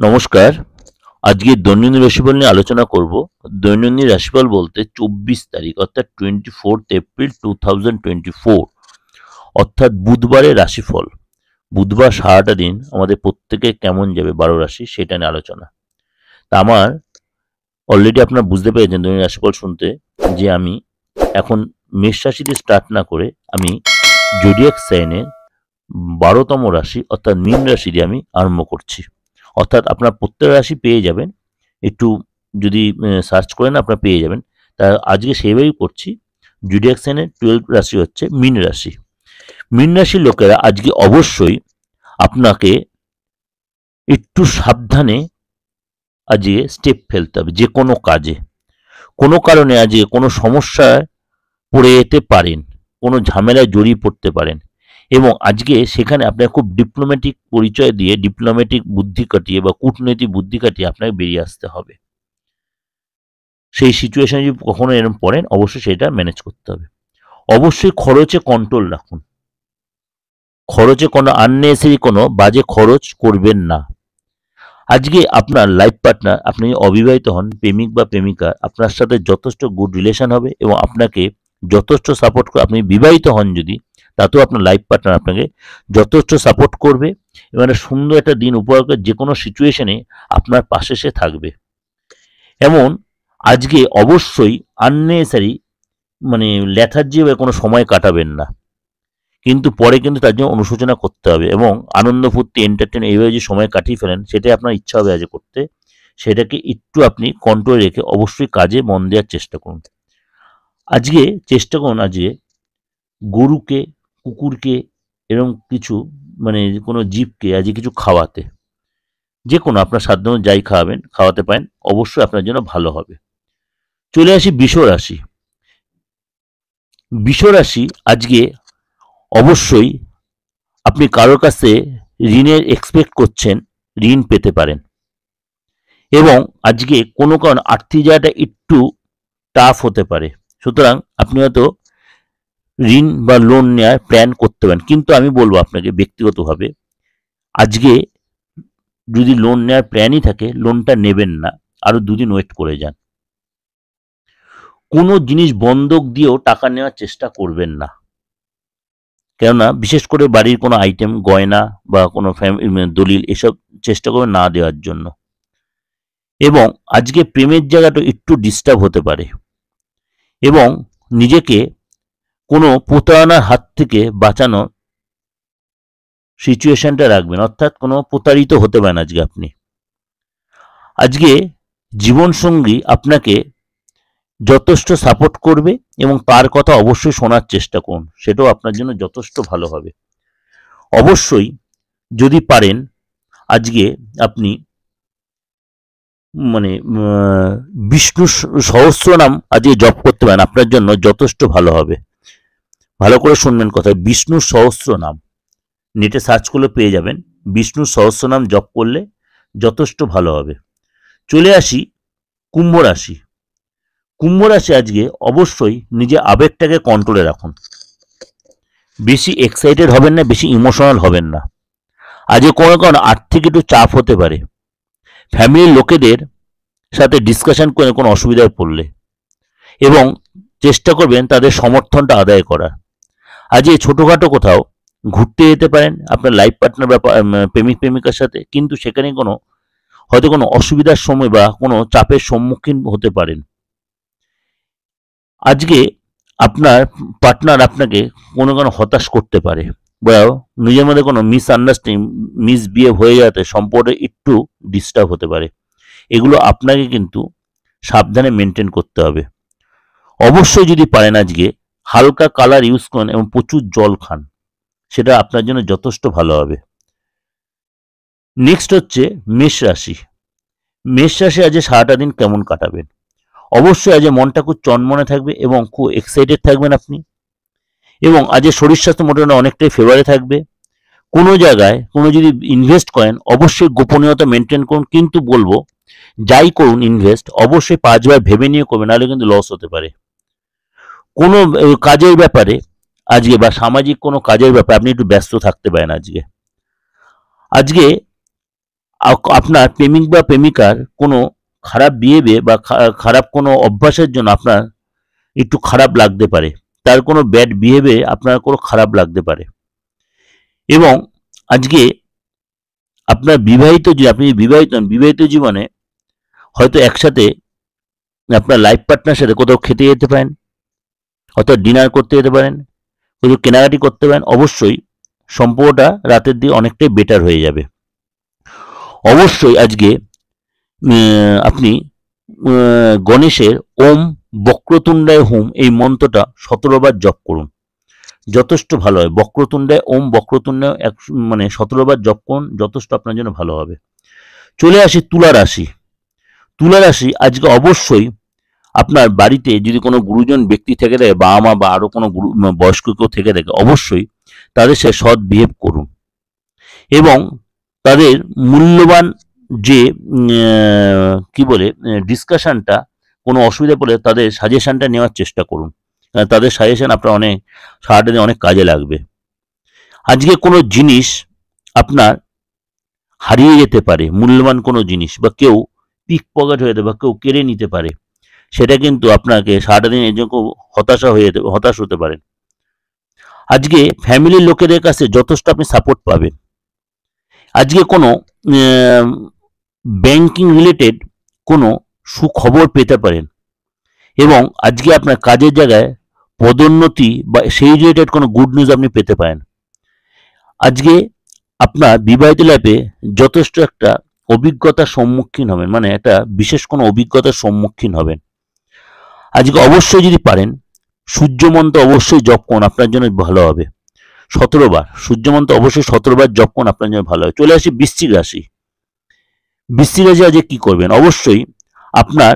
নমস্কার। আজকে দৈনন্দিন রাশিফল নিয়ে আলোচনা করব। দৈনন্দিন রাশিফল বলতে 24 তারিখ অর্থাৎ 24th এপ্রিল 2024 অর্থাৎ বুধবারের রাশিফল। বুধবার সারাটা দিন আমাদের প্রত্যেকে কেমন যাবে 12 রাশি সেটা নিয়ে আলোচনা। তা আমার অলরেডি আপনারা বুঝতে পেরেছেন দৈনিক রাশিফল শুনতে যে আমি এখন মেষ রাশিতে স্টার্ট না করে আমি জোডিয়াক সাইনের 12তম রাশি অর্থাৎ মীন রাশি দিয়ে আমি আরম্ভ করছি। অর্থাৎ আপনার প্রত্যেক রাশি পেয়ে যাবেন, একটু যদি সার্চ করেন আপনারা পেয়ে যাবেন। তা আজকে সেইভাবেই করছি। জোডিয়াক সাইনের 12 রাশি হচ্ছে মীন রাশি। মীন রাশির লোকেরা আজকে অবশ্যই আপনাকে একটু সাবধানে আজকে স্টেপ ফেলতে হবে। যে কোনো কাজে কোনো কারণে আজকে কোনো সমস্যায় পড়ে যেতে পারেন, কোনো ঝামেলায় জড়িয়ে পড়তে পারেন এবং আজকে সেখানে আপনাকে খুব ডিপ্লোম্যাটিক পরিচয় দিয়ে ডিপ্লোম্যাটিক বুদ্ধি কাটিয়ে বা কূটনৈতিক বুদ্ধি কাটিয়ে আপনাকে বেরিয়ে আসতে হবে। সেই সিচুয়েশনে যদি কখনো এরকম পড়েন অবশ্যই সেটা ম্যানেজ করতে হবে। অবশ্যই খরচে কন্ট্রোল রাখুন। খরচে কোনো আননেসেসারি কোনো বাজে খরচ করবেন না। আজকে আপনার লাইফ পার্টনার, আপনি অবিবাহিত হন, প্রেমিক বা প্রেমিকা, আপনার সাথে যথেষ্ট গুড রিলেশন হবে এবং আপনাকে যথেষ্ট সাপোর্ট করে। আপনি বিবাহিত হন যদি, তাতেও আপনার লাইফ পার্টনার আপনাকে যথেষ্ট সাপোর্ট করবে এবং একটা সুন্দর একটা দিন উপহার করে যে কোনো সিচুয়েশনে আপনার পাশে সে থাকবে। এমন আজকে অবশ্যই আননেসারি লেথার্জি বা কোনো সময় কাটাবেন না, কিন্তু পরে কিন্তু তার জন্য অনুশোচনা করতে হবে এবং আনন্দ ফুর্তি এন্টারটেন এইভাবে যে সময় কাটিয়ে ফেলেন সেটাই আপনার ইচ্ছা হবে আজ করতে, সেটাকে একটু আপনি কন্ট্রোল রেখে অবশ্যই কাজে মন দেওয়ার চেষ্টা করুন। আজকে চেষ্টা করুন আজকে গরুকে, কুকুরকে, এরকম কিছু কোনো জীবকে আজকে কিছু খাওয়াতে। যে কোনো আপনার সাধ্য যাই খাওয়াতে পারেন, অবশ্যই আপনার জন্য ভালো হবে। চলে আসি বৃষ রাশি। বৃষ রাশি আজকে অবশ্যই আপনি কারোর কাছে ঋণের এক্সপেক্ট করছেন, ঋণ পেতে পারেন এবং আজকে কোনো কারণ আর্থিক জায়গাটা একটু টাফ হতে পারে। সুতরাং আপনি হয়তো ঋণ বা লোন নেওয়ার প্ল্যান করতে পারেন, কিন্তু আমি বলবো আপনাকে ব্যক্তিগতভাবে আজকে যদি লোন নেওয়ার প্ল্যানই থাকে লোনটা নেবেন না, আরো দুদিন ওয়েট করে যান। কোনো জিনিস বন্ধক দিয়েও টাকা নেওয়ার চেষ্টা করবেন না, কেননা বিশেষ করে বাড়ির কোনো আইটেম, গয়না বা কোনো দলিল এসব চেষ্টা করবেন না দেওয়ার জন্য। এবং আজকে প্রেমের জায়গাটা একটু ডিস্টার্ব হতে পারে এবং নিজেকে কোনো প্রতারণার হাত থেকে বাঁচানোর সিচুয়েশনটা রাখবেন, অর্থাৎ কোনো প্রতারিত হতে পারেন আজকে আপনি। আজকে জীবনসঙ্গী আপনাকে যথেষ্ট সাপোর্ট করবে এবং তার কথা অবশ্যই শোনার চেষ্টা করুন, সেটাও আপনার জন্য যথেষ্ট ভালো হবে। অবশ্যই যদি পারেন আজকে আপনি বিষ্ণু সহস্রনাম আজকে জপ করতে পারেন, আপনার জন্য যথেষ্ট ভালো হবে। ভালো করে শুনবেন কথা, বিষ্ণু সহস্রনাম নেটে সার্চ করলে পেয়ে যাবেন। বিষ্ণু সহস্রনাম জপ করলে যথেষ্ট ভালো হবে। চলে আসি কুম্ভ রাশি। কুম্ভ রাশি আজকে অবশ্যই নিজের আবেগটাকে কন্ট্রোলে রাখুন। বেশি এক্সাইটেড হবেন না, বেশি ইমোশনাল হবেন না। আজকে কোনো কারণে আর্থিক একটু চাপ হতে পারে, ফ্যামিলির লোকেদের সাথে ডিসকাশন করে কোনো অসুবিধায় পড়লে, এবং চেষ্টা করবেন তাদের সমর্থনটা আদায় করার। আজকে ছোটোখাটো কোথাও ঘুরতে যেতে পারেন আপনার লাইফ পার্টনার বা প্রেমিক প্রেমিকার সাথে, কিন্তু সেখানে হয়তো কোনো অসুবিধার সময় বা কোনো চাপের সম্মুখীন হতে পারেন। আজকে আপনার পার্টনার আপনাকে কোনো হতাশ করতে পারে বা নিজের মধ্যে কোনো মিসআন্ডারস্ট্যান্ডিং, মিসবিহেভ হয়ে যাতে সম্পর্কে একটু ডিস্টার্ব হতে পারে। এগুলো আপনাকে কিন্তু সাবধানে মেনটেন করতে হবে। অবশ্যই যদি পারেন আজকে হালকা কালার ইউজ করুন এবং প্রচুর জল খান, সেটা আপনার জন্য যথেষ্ট ভালো হবে। নেক্সট হচ্ছে মেষ রাশি। মেষ রাশি আজকে সারাটা দিন কেমন কাটাবেন? অবশ্যই আজ মনটা খুব চনমনে থাকবে এবং খুব এক্সাইটেড থাকবেন আপনি, এবং আজ শরীর স্বাস্থ্য মোটামুটি অনেকটাই ফেভারে থাকবে। কোনো জায়গায় কোনো যদি ইনভেস্ট করেন অবশ্যই গোপনীয়তা মেনটেন করুন, কিন্তু বলবো যাই করুন ইনভেস্ট অবশ্যই 5 বার ভেবে নিয়ে করবেন, নাহলে কিন্তু লস হতে পারে। কোনো কাজের ব্যাপারে আজকে বা সামাজিক কোনো কাজের ব্যাপারে আপনি একটু ব্যস্ত থাকতে পারেন আজকে। আপনার প্রেমিক বা প্রেমিকার কোনো খারাপ বিহেভিয়ার বা খারাপ কোনো অভ্যাসের জন্য আপনার একটু খারাপ লাগতে পারে, তার কোনো ব্যাড বিহেভিয়ার আপনার কোনো খারাপ লাগতে পারে। এবং আজকে আপনার আপনি বিবাহিত হন, বিবাহিত জীবনে হয়তো একসাথে আপনার লাইফ পার্টনার সাথে কোথাও খেতে যেতে পারেন, অথবা ডিনার করতে যেতে পারেন, কোথাও কেনাকাটি করতে পারেন। অবশ্যই সম্পর্কটা রাতের দিকে অনেকটাই বেটার হয়ে যাবে। অবশ্যই আজকে আপনি গণেশের ওম বক্রতুণ্ডায় হোম এই মন্ত্রটা 17 বার জপ করুন, যথেষ্ট ভালো হয়। বক্রতুণ্ডায় ওম বক্রতুণ্ডায় 17 বার জপ করুন, যথেষ্ট আপনার জন্য ভালো হবে। চলে আসি তুলা রাশি। তুলা রাশি আজকে অবশ্যই আপনার বাড়িতে যদি কোনো গুরুজন ব্যক্তি থেকে থাকে, বাবা মা বা আরো কোনো বয়স্ক কেউ থেকে থাকে, অবশ্যই তাদের সে সৎ বিহেভ করুন এবং তাদের মূল্যবান যে কি বলে ডিসকাশনটা, কোনো অসুবিধা পড়লে তাদের সাজেশনটা নেওয়ার চেষ্টা করুন। তাদের সাজেশন আপনার সারাটা দিন অনেক কাজে লাগবে। আজকে কোনো জিনিস আপনার হারিয়ে যেতে পারে, মূল্যবান কোনো জিনিস, বা কেউ পিক পকেট হয়ে যেতে বা কেউ কেড়ে নিতে পারে, সেটা কিন্তু আপনাকে সারাটা দিন এর জন্য হতাশ হতে পারেন। আজকে ফ্যামিলির লোকেদের কাছে যথেষ্ট আপনি সাপোর্ট পাবেন। আজকে কোনো ব্যাংকিং রিলেটেড কোনো সুখবর পেতে পারেন এবং আজকে আপনার কাজের জায়গায় পদোন্নতি বা সেই রিলেটেড কোনো গুড নিউজ আপনি পেতে পারেন। আজকে আপনার বিবাহিত লাইফে যথেষ্ট একটা অভিজ্ঞতার সম্মুখীন হবেন, একটা বিশেষ কোনো অভিজ্ঞতার সম্মুখীন হবেন। আজকে অবশ্যই যদি পারেন সূর্য মন্ত্র অবশ্যই জপ করুন, আপনার জন্য ভালো হবে। 17 বার সূর্য মন্ত্র অবশ্যই 17 বার জপ করুন, আপনার জন্য ভালো হবে। চলে আসি বৃশ্চিক রাশি। বৃশ্চিক রাশি আজকে কি করবেন? অবশ্যই আপনার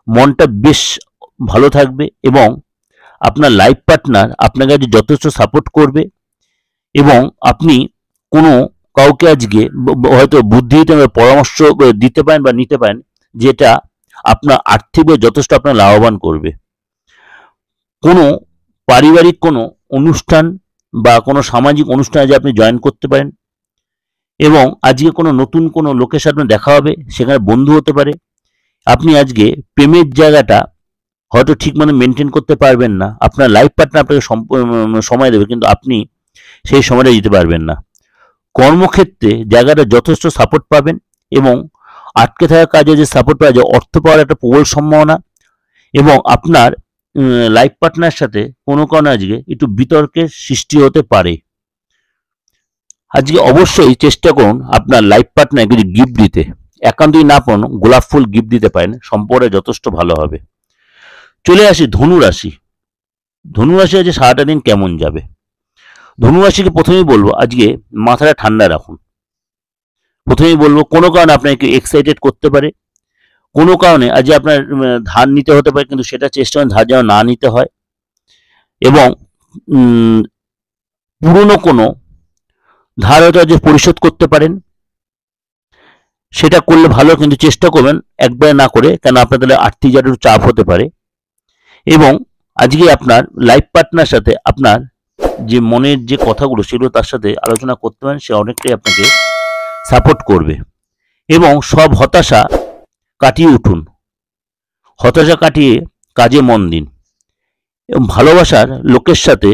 মনটা বেশ ভালো থাকবে এবং আপনার লাইফ পার্টনার আপনার কাছে যথেষ্ট সাপোর্ট করবে এবং আপনি কোনো কাউকে আজকে হয়তো বুদ্ধি দিতে পরামর্শ দিতে পারেন বা নিতে পারেন, যেটা আপনার আর্থিকভাবে যথেষ্ট আপনার লাভবান করবে। কোনো পারিবারিক কোনো অনুষ্ঠান বা কোনো সামাজিক অনুষ্ঠানে যে আপনি জয়েন করতে পারেন এবং আজকে কোনো নতুন কোনো লোকের সাথে দেখা হবে, সেখানে বন্ধু হতে পারে। আপনি আজকে প্রেমের জায়গাটা হয়তো ঠিক মেনটেন করতে পারবেন না, আপনার লাইফ পার্টনার আপনাকে সময় দেবে, কিন্তু আপনি সেই সময়টা দিতে পারবেন না। কর্মক্ষেত্রে জায়গাটা যথেষ্ট সাপোর্ট পাবেন এবং আটকে থাকা কাজে যে সাপোর্ট পাওয়া যায়, অর্থ পাওয়ার একটা প্রবল সম্ভাবনা এবং আপনার লাইফ পার্টনার সাথে কোনো কারণে আজকে একটু বিতর্কের সৃষ্টি হতে পারে। আজকে অবশ্যই চেষ্টা করুন আপনার লাইফ পার্টনার কিছু গিফট দিতে, একান্তই না পারেন গোলাপ ফুল গিফট দিতে পারেন, সম্পর্কে যথেষ্ট ভালো হবে। চলে আসি ধনু রাশি। ধনু রাশি আজকে সারাটা দিন কেমন যাবে? ধনু রাশিকে প্রথমেই বলবো আজকে মাথাটা ঠান্ডা রাখুন। প্রথমেই বলবো কোনো কারণে আপনাকে এক্সাইটেড করতে পারে, কোনো কারণে আজ আপনার ধার নিতে হতে পারে, কিন্তু সেটা চেষ্টা করেন ধার যেন না নিতে হয় এবং পুরনো কোনো ধার হয়তো আজ পরিশোধ করতে পারেন, সেটা করলে ভালো, কিন্তু চেষ্টা করবেন একবারে না করে, কেন আপনার তাহলে আর্থিক একটু চাপ হতে পারে। এবং আজকে আপনার লাইফ পার্টনার সাথে আপনার যে মনের যে কথাগুলো সেগুলো তার সাথে আলোচনা করতে পারেন, সে অনেকটাই আপনাকে সাপোর্ট করবে এবং সব হতাশা কাটিয়ে উঠুন, হতাশা কাটিয়ে কাজে মন দিন এবং ভালোবাসার লোকের সাথে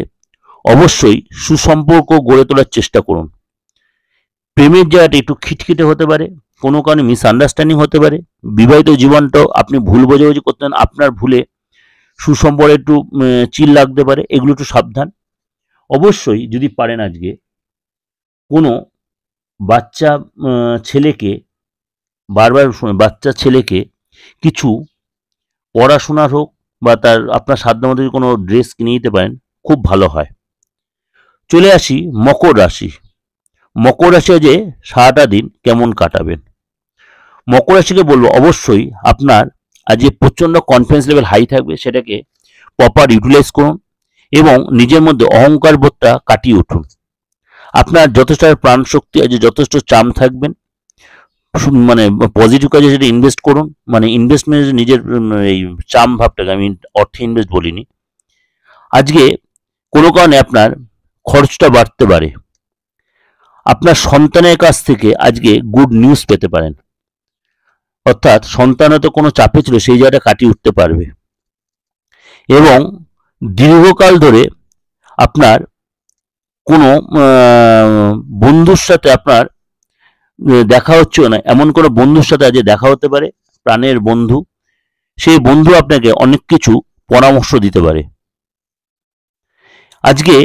অবশ্যই সুসম্পর্ক গড়ে তোলার চেষ্টা করুন। প্রেমের জায়গাটা একটু খিটখিটে হতে পারে, কোনো কারণে মিসআন্ডারস্ট্যান্ডিং হতে পারে। বিবাহিত জীবনটাও আপনি ভুল বোঝাবুঝি করতেন, আপনার ভুলে সুসম্পর্কে একটু চিল লাগতে পারে, এগুলো একটু সাবধান। অবশ্যই যদি পারেন আজকে কোনো বাচ্চা ছেলেকে বাচ্চা ছেলেকে কিছু পড়াশোনার হোক বা আপনার সাধ্যমতো যদি কোনো ড্রেস কিনে দিতে পারেন, খুব ভালো হয়। চলে আসি মকর রাশি। মকর রাশি আজকে সারাটা দিন কেমন কাটাবেন? মকর রাশিকে বলবো অবশ্যই আপনার আজকে প্রচণ্ড কনফিডেন্স লেভেল হাই থাকবে, সেটাকে প্রপার ইউটিলাইজ করুন এবং নিজের মধ্যে অহংকার বোধটা কাটিয়ে উঠুন। আপনার যথেষ্ট প্রাণ শক্তি আজ যথেষ্ট চাম থাকবেন, পজিটিভ কাজে সেটা ইনভেস্ট করুন, ইনভেস্টমেন্ট নিজের এই চাম ভাবটাকে, আমি অর্থে ইনভেস্ট বলিনি। আজকে কোনো কারণে আপনার খরচটা বাড়তে পারে, আপনার সন্তানের কাছ থেকে আজকে গুড নিউজ পেতে পারেন, অর্থাৎ সন্তান হয়তো কোনো চাপে ছিল সেই জায়গাটা কাটিয়ে উঠতে পারবে। এবং দীর্ঘকাল ধরে আপনার কোনো বন্ধুর সাথে আপনার দেখা হচ্ছে না, এমন কোনো বন্ধুর সাথে আজ দেখা হতে পারে, প্রাণের বন্ধু। সেই বন্ধু আপনাকে অনেক কিছু পরামর্শ দিতে পারে। আজকে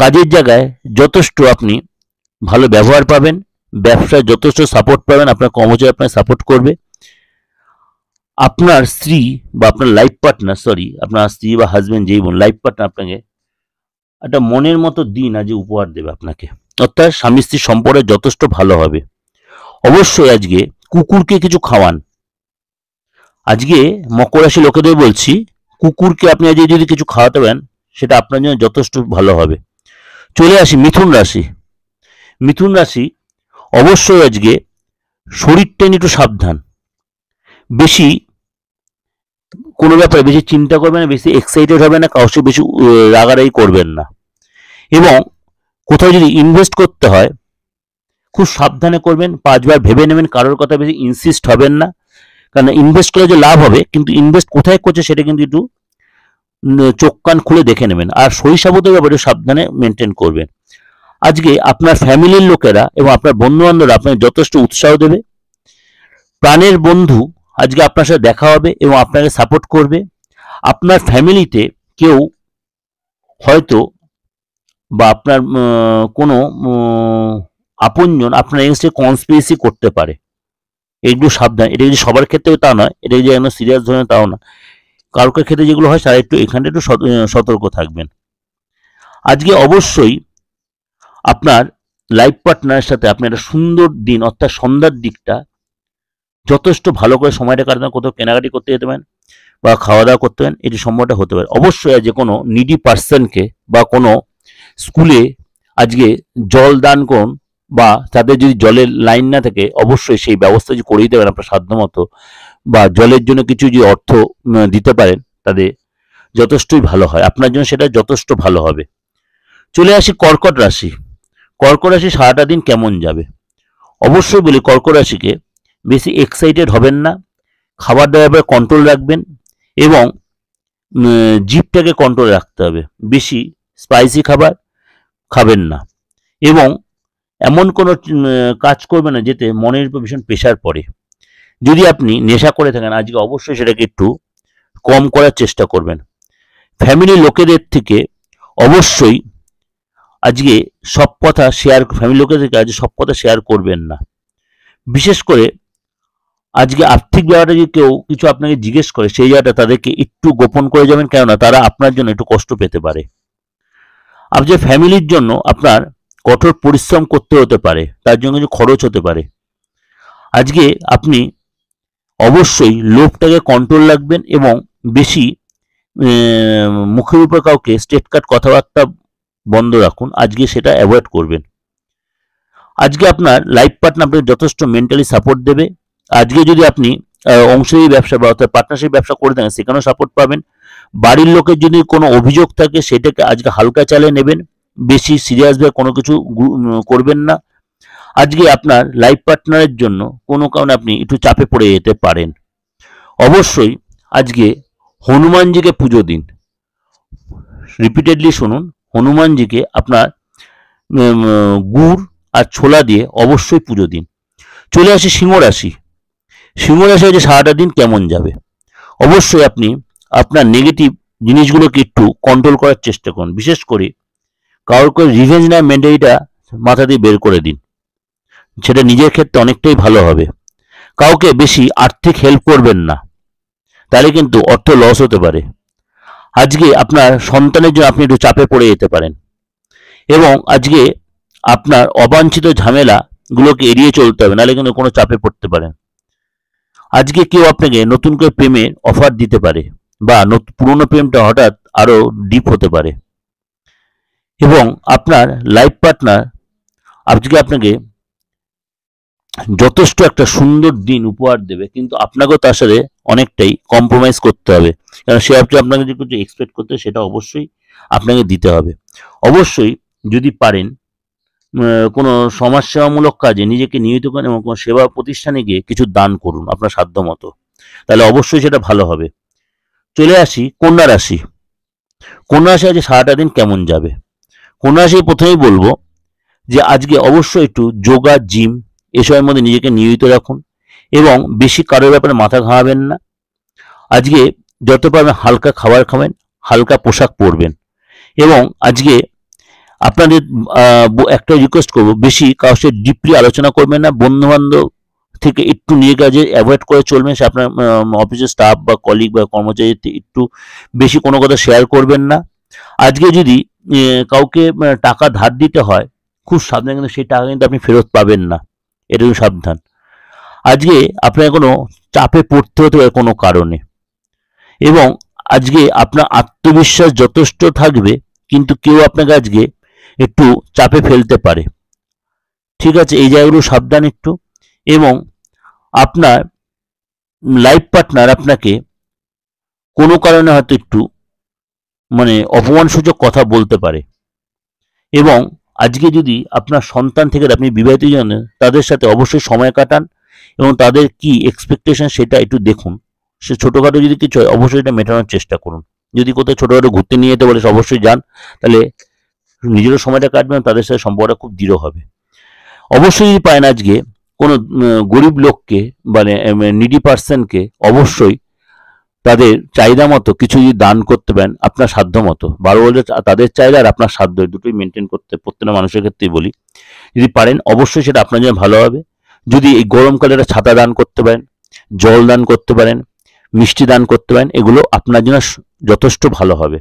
কাজের জায়গায় যথেষ্ট আপনি ভালো ব্যবহার পাবেন, ব্যবসায় যথেষ্ট সাপোর্ট পাবেন, আপনার কর্মচারী আপনাকে সাপোর্ট করবে। আপনার স্ত্রী বা আপনার লাইফ পার্টনার, আপনার স্ত্রী বা হাজবেন্ড যেই বোন, লাইফ পার্টনার আপনাকে একটা মনের মতো দিন আজ উপহার দেবে আপনাকে, অর্থাৎ স্বামী স্ত্রীর সম্পর্ক যথেষ্ট ভালো হবে। অবশ্যই আজকে কুকুরকে কিছু খাওয়ান। আজকে মকর রাশি লোকেদের বলছি, কুকুরকে আপনি আজকে যদি কিছু খাওয়াতে পারেন সেটা আপনার জন্য যথেষ্ট ভালো হবে। চলে আসি মিথুন রাশি। মিথুন রাশি অবশ্যই আজকে শরীরটা নিয়ে একটু সাবধান, বেশি কোনো ব্যাপারে বেশি চিন্তা করবেন না, বেশি এক্সাইটেড হবে না, কাউকে বেশি রাগারাগি করবেন না। এবং কোথাও যদি ইনভেস্ট করতে হয় খুব সাবধানে করবেন, 5বার ভেবে নেবেন, কারোর কথা বেশি ইনসিস্ট হবেন না, কারণ ইনভেস্ট করে যে লাভ হবে কিন্তু ইনভেস্ট কোথায় করছে সেটা কিন্তু একটু চোখ কান খুলে দেখে নেবেন। আর সই সাবুতের ব্যাপারে সাবধানে মেনটেন করবেন। আজকে আপনার ফ্যামিলির লোকেরা এবং আপনার বন্ধু বান্ধবরা আপনাকে যথেষ্ট উৎসাহ দেবে। প্রাণের বন্ধু আজকে আপনার সাথে দেখা হবে এবং আপনাকে সাপোর্ট করবে। আপনার ফ্যামিলিতে কেউ হয়তো বা আপনার কোনো আপনজন আপনার এগেন্সটে কনস্পিরেসি করতে পারে, একটু সাবধান। এটা যদি সবার ক্ষেত্রেও তা নয়, এটা যদি একদম সিরিয়াস ধরনের তাও না, কারোর ক্ষেত্রে যেগুলো হয় তারা একটু এখানে একটু সতর্ক থাকবেন। আজকে অবশ্যই আপনার লাইফ পার্টনারের সাথে আপনি একটা সুন্দর দিন, অর্থাৎ সন্ধ্যার দিকটা যথেষ্ট ভালো করে সময়টা কাটানো, কোথাও কেনাকাটি করতে যেতে পারেন বা খাওয়া দাওয়া করতে পারেন, এটি সম্ভবটা হতে পারে। অবশ্যই যে কোনো নিডি পার্সনকে বা কোনো স্কুলে আজকে জল দান করুন, বা তাদের যদি জলের লাইন না থাকে অবশ্যই সেই ব্যবস্থা যদি করে দিতে পারেন আপনার সাধ্যমতো, বা জলের জন্য কিছু যদি অর্থ দিতে পারেন তাদের যথেষ্টই ভালো হয়, আপনার জন্য সেটা যথেষ্ট ভালো হবে। চলে আসি কর্কট রাশি। কর্কট রাশি সারাটা দিন কেমন যাবে? অবশ্যই বলি কর্কট রাশিকে বেশি এক্সাইটেড হবেন না, খাবার দাবার কন্ট্রোল রাখবেন এবং জিভটাকে কন্ট্রোল রাখতে হবে, বেশি স্পাইসি খাবার খাবেন না এবং এমন কোনো কাজ করবেন না যেতে মনের উপর ভীষণ প্রেশার পড়ে। যদি আপনি নেশা করে থাকেন আজকে অবশ্যই সেটাকে একটু কম করার চেষ্টা করবেন। ফ্যামিলির লোকেদের থেকে অবশ্যই আজকে সব কথা শেয়ার, ফ্যামিলি লোকেদের থেকে আজকে সব কথা শেয়ার করবেন না। বিশেষ করে আজকে আর্থিক ব্যাপারে যদি কেউ কিছু আপনাকে জিজ্ঞেস করে সেই জায়গাটা তাদেরকে একটু গোপন করে যাবেন, কেননা তারা আপনার জন্য একটু কষ্ট পেতে পারে। আপনার ফ্যামিলির জন্য আপনার কঠোর পরিশ্রম করতে হতে পারে, তার জন্য কিছু খরচ হতে পারে। আজকে আপনি অবশ্যই লোভটাকে কন্ট্রোল রাখবেন এবং বেশি মুখের উপর কাউকে স্ট্রেট কাট কথাবার্তা বন্ধ রাখুন, আজকে সেটা অ্যাভয়েড করবেন। আজকে আপনার লাইফ পার্টনার আপনাকে যথেষ্ট মেন্টালি সাপোর্ট দেবে। আজকে যদি আপনি অংশীদারি ব্যবসা বা অর্থাৎ পার্টনারশিপ ব্যবসা করে থাকেন সেখানেও সাপোর্ট পাবেন। বাড়ির লোকের যদি কোনো অভিযোগ থাকে সেটাকে আজকে হালকা চালে নেবেন, বেশি সিরিয়াসভাবে কোনো কিছু করবেন না। আজকে আপনার লাইফ পার্টনারের জন্য কোনো কারণে আপনি একটু চাপে পড়ে যেতে পারেন। অবশ্যই আজকে হনুমানজিকে পুজো দিন, রিপিটেডলি শুনুন, হনুমানজিকে আপনার গুড় আর ছোলা দিয়ে অবশ্যই পুজো দিন। চলে আসি সিংহ রাশি। সিংহ রাশি আজ সারাটা দিন কেমন যাবে? অবশ্যই আপনি আপনার নেগেটিভ জিনিসগুলোকে একটু কন্ট্রোল করার চেষ্টা করুন, বিশেষ করে কারোর করে রিভেঞ্জ নেওয়ার মেন্টালিটিটা মাথা দিয়ে বের করে দিন, সেটা নিজের ক্ষেত্রে অনেকটাই ভালো হবে। কাউকে বেশি আর্থিক হেল্প করবেন না, তাহলে কিন্তু অর্থ লস হতে পারে। আজকে আপনার সন্তানের জন্য আপনি একটু চাপে পড়ে যেতে পারেন এবং আজকে আপনার অবাঞ্ছিত ঝামেলাগুলোকে এড়িয়ে চলতে হবে, নাহলে কিন্তু কোনো চাপে পড়তে পারেন। আজকে কেউ আপনাকে নতুন করে প্রেমের অফার দিতে পারে বা পুরনো প্রেমটা হঠাৎ আরো ডিপ হতে পারে এবং আপনার লাইফ পার্টনার আজকে আপনাকে যথেষ্ট একটা সুন্দর দিন উপহার দেবে, কিন্তু আপনাকেও তার সাথে অনেকটাই কম্প্রোমাইজ করতে হবে, কারণ সে আপনাকে যে কিছু এক্সপেক্ট করতে সেটা অবশ্যই আপনাকে দিতে হবে। অবশ্যই যদি পারেন কোনো সমাজসেবামূলক কাজে নিজেকে নিয়োজিত করেন এবং কোনো সেবা প্রতিষ্ঠানে গিয়ে কিছু দান করুন আপনার সাধ্য মতো, তাহলে অবশ্যই সেটা ভালো হবে। চলে আসি কন্যা রাশি। কন্যা রাশি আজকে সারাটা দিন কেমন যাবে? কন্যা রাশি প্রথমেই বলবো যে আজকে অবশ্যই একটু যোগা, জিম এসবের মধ্যে নিজেকে নিয়োজিত রাখুন এবং বেশি কারোর ব্যাপারে মাথা ঘামাবেন না। আজকে যত পারবেন হালকা খাবার খাবেন, হালকা পোশাক পরবেন এবং আজকে আপনাদের একটা রিকোয়েস্ট করবো, বেশি কারোর সাথে ডিপলি আলোচনা করবেন না। বন্ধু বান্ধব থেকে একটু নিয়ে কাজে অ্যাভয়েড করে চলবেন। সে আপনার অফিসের স্টাফ বা কলিগ বা কর্মচারী একটু বেশি কোনো কথা শেয়ার করবেন না। আজকে যদি কাউকে টাকা ধার দিতে হয়, খুব সাবধান, কিন্তু সেই টাকা কিন্তু আপনি ফেরত পাবেন না, এটুকু সাবধান। আজকে আপনার কোনো চাপে পড়তে হতে পারে কোনো কারণে, এবং আজকে আপনার আত্মবিশ্বাস যথেষ্ট থাকবে, কিন্তু কেউ আপনাকে আজকে একটু চাপে ফেলতে পারে। ঠিক আছে, এই জায়গাগুলো সাবধান একটু। এবং আপনার লাইফ পার্টনার আপনাকে কোনো কারণে হয়তো একটু অপমানসূচক কথা বলতে পারে। এবং আজকে যদি আপনার সন্তান থেকে আপনি বিবাহিত জন, তাদের সাথে অবশ্যই সময় কাটান এবং তাদের কি এক্সপেকটেশন সেটা একটু দেখুন। সে ছোটোখাটো যদি কিছু হয় অবশ্যই এটা মেটানোর চেষ্টা করুন। যদি কোথাও ছোটোখাটো ঘুরতে নিয়ে যেতে বলে অবশ্যই যান, তাহলে নিজেরও সময়টা কাটবেন, তাদের সাথে সম্পর্কটা খুব দৃঢ় হবে। অবশ্যই যদি পারেন আজকে কোনো গরিব লোককে নিডি পার্সনকে অবশ্যই তাদের চাহিদা মতো কিছু যদি দান করতে পারেন আপনার সাধ্য মতো, বারো বলে তাদের চাহিদা আর আপনার সাধ্য দুটোই মেনটেন করতে প্রত্যেকটা মানুষের ক্ষেত্রেই বলি, যদি পারেন অবশ্যই সেটা আপনার জন্য ভালো হবে। যদি এই গরমকালে একটা ছাতা দান করতে পারেন, জল দান করতে পারেন, মিষ্টি দান করতে পারেন, এগুলো আপনার জন্য যথেষ্ট ভালো হবে।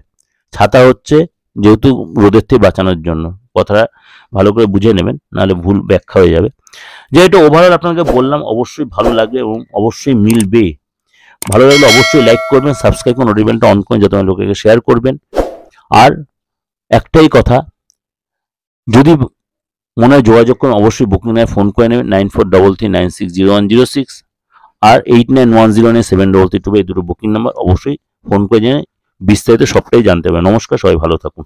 ছাতা হচ্ছে যেহেতু রোদের থেকে বাঁচানোর জন্য, কথাটা ভালো করে বুঝে নেবেন, নাহলে ভুল ব্যাখ্যা হয়ে যাবে। যেহেতু ওভারঅল আপনাকে বললাম, অবশ্যই ভালো লাগবে এবং অবশ্যই মিলবে। ভালো লাগলে অবশ্যই লাইক করবেন, সাবস্ক্রাইব করে নোটিফিকেশনটা অন করে যত লোকেকে শেয়ার করবেন। আর একটাই কথা, যদি মনে হয় যোগাযোগ করুন, অবশ্যই বুকিং নেয় ফোন করে নেবেন 9433960106 আর 89109733 এই দুটো বুকিং নাম্বার। অবশ্যই ফোন করে জেনে বিস্তারিত সবটাই জানতে হবে। নমস্কার, সবাই ভালো থাকুন।